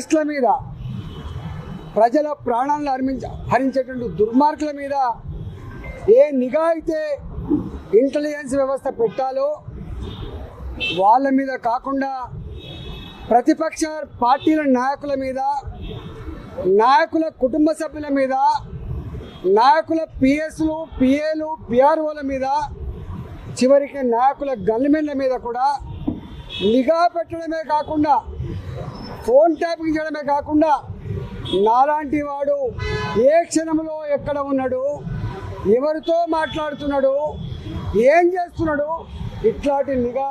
టెస్ట్ల మీద ప్రజల ప్రాణాలను హరించేటువంటి దుర్మార్గుల మీద ఏ నిఘా అయితే ఇంటెలిజెన్స్ వ్యవస్థ పెట్టాలో వాళ్ళ మీద కాకుండా ప్రతిపక్ష పార్టీల నాయకుల మీద, నాయకుల కుటుంబ సభ్యుల మీద, నాయకుల పిఎస్లు, పిఏలు, పిఆర్ఓల మీద, చివరికి నాయకుల గన్మెన్ల మీద కూడా నిఘా పెట్టడమే కాకుండా, ఫోన్ ట్యాపింగ్ చేయడమే కాకుండా నాలాంటి వాడు ఏ క్షణంలో ఎక్కడ ఉన్నాడు, ఎవరితో మాట్లాడుతున్నాడు, ఏం చేస్తున్నాడు, ఇట్లాంటి నిఘా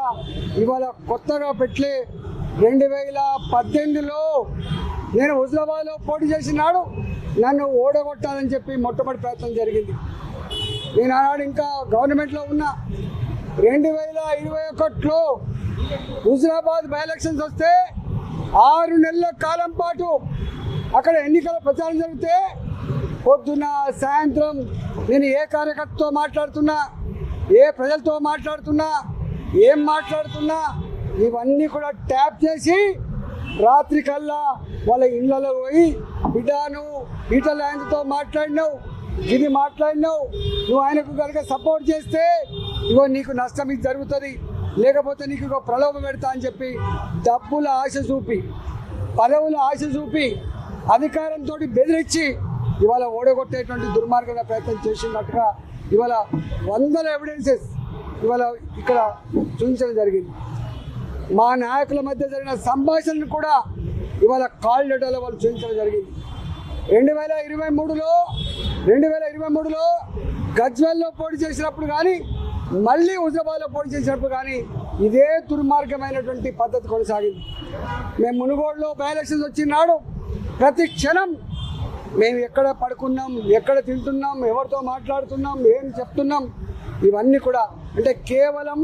ఇవాళ కొత్తగా పెట్టి 2018లో నేను హుజరాబాద్లో పోటీ చేసినాడు నన్ను ఓడగొట్టాలని చెప్పి మొట్టమొదటి ప్రయత్నం జరిగింది. నేను ఆనాడు ఇంకా గవర్నమెంట్లో ఉన్నా. 2021లో హుజరాబాద్ బై ఎలక్షన్స్ వస్తే 6 నెలల కాలం పాటు అక్కడ ఎన్నికల ప్రచారం జరిగితే పొద్దున్న సాయంత్రం నేను ఏ కార్యకర్తతో మాట్లాడుతున్నా, ఏ ప్రజలతో మాట్లాడుతున్నా, ఏం మాట్లాడుతున్నా ఇవన్నీ కూడా ట్యాప్ చేసి రాత్రి కల్లా వాళ్ళ ఇళ్ళలో పోయి బిడ్డాను ఈటల ఆయనతో మాట్లాడినావు, ఇది మాట్లాడినావు, నువ్వు ఆయనకు కనుక సపోర్ట్ చేస్తే ఇగో నీకు నష్టం ఇది జరుగుతుంది, లేకపోతే నీకు ఇగో ప్రలోభం పెడతా అని చెప్పి డబ్బుల ఆశ చూపి, పదవుల ఆశ చూపి, అధికారంతో బెదిరించి ఇవాళ ఓడగొట్టేటువంటి దుర్మార్గంగా ప్రయత్నం చేసినట్టుగా ఇవాళ వందల ఎవిడెన్సెస్ ఇవాళ ఇక్కడ చూపించడం జరిగింది. మా నాయకుల మధ్య జరిగిన సంభాషణను కూడా ఇవాళ కాల్ లెటర్లో వాళ్ళు చూపించడం జరిగింది. 2023లో గజ్వేల్లో పోటీ చేసినప్పుడు కానీ, మళ్ళీ హుజరాబాద్లో పోటీ చేసినప్పుడు కానీ ఇదే దుర్మార్గమైనటువంటి పద్ధతి కొనసాగింది. మేము మునుగోడులో బై ఎలక్షన్స్ వచ్చినాడు ప్రతి క్షణం మేము ఎక్కడ పడుకున్నాం, ఎక్కడ తింటున్నాం, ఎవరితో మాట్లాడుతున్నాం, ఏం చెప్తున్నాం, ఇవన్నీ కూడా అంటే కేవలం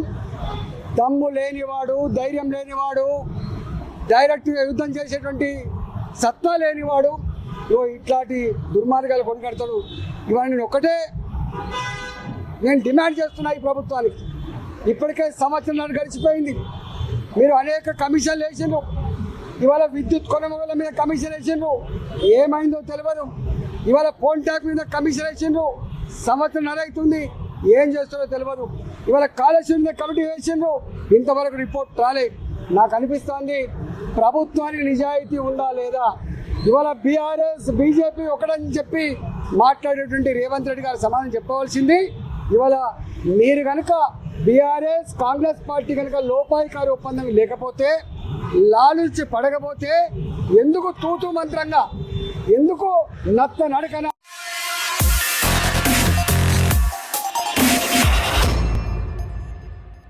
దమ్ము లేనివాడు, ధైర్యం లేనివాడు, డైరెక్ట్గా యుద్ధం చేసేటువంటి సత్తా లేనివాడు ఇట్లాంటి దుర్మార్గాలు కొనగడతాడు. ఇవన్నీ నేను డిమాండ్ చేస్తున్నా ఈ ప్రభుత్వానికి. ఇప్పటికే సంవత్సరాలు గడిచిపోయింది. మీరు అనేక కమిషన్లు వేసిండ్రు. ఇవాళ విద్యుత్ కొనుగోళ్ల మీద కమిషన్ వేసిండ్రు, ఏమైందో తెలియదు. ఇవాళ ఫోన్ ట్యాక్ మీద కమిషన్ వేసిండ్రు, సంవత్సరం అవుతుంది, ఏం చేస్తారో తెలియదు. ఇవాళ కాళేశ్వరం మీద కమిటీ వేసిండ్రు, ఇంతవరకు రిపోర్ట్ రాలే. నాకు అనిపిస్తోంది ప్రభుత్వానికి నిజాయితీ ఉందా లేదా. ఇవాళ బీఆర్ఎస్ బీజేపీ ఒకటని చెప్పి మాట్లాడేటువంటి రేవంత్ రెడ్డి గారు సమాధానం చెప్పవలసింది. ఇవాళ మీరు కనుక బీఆర్ఎస్ కాంగ్రెస్ పార్టీ కనుక లోపాయికారి ఒప్పందం లేకపోతే, లాలుచి పడకపోతే ఎందుకు తూతూ మంత్రంగా, ఎందుకు నత్త నడకన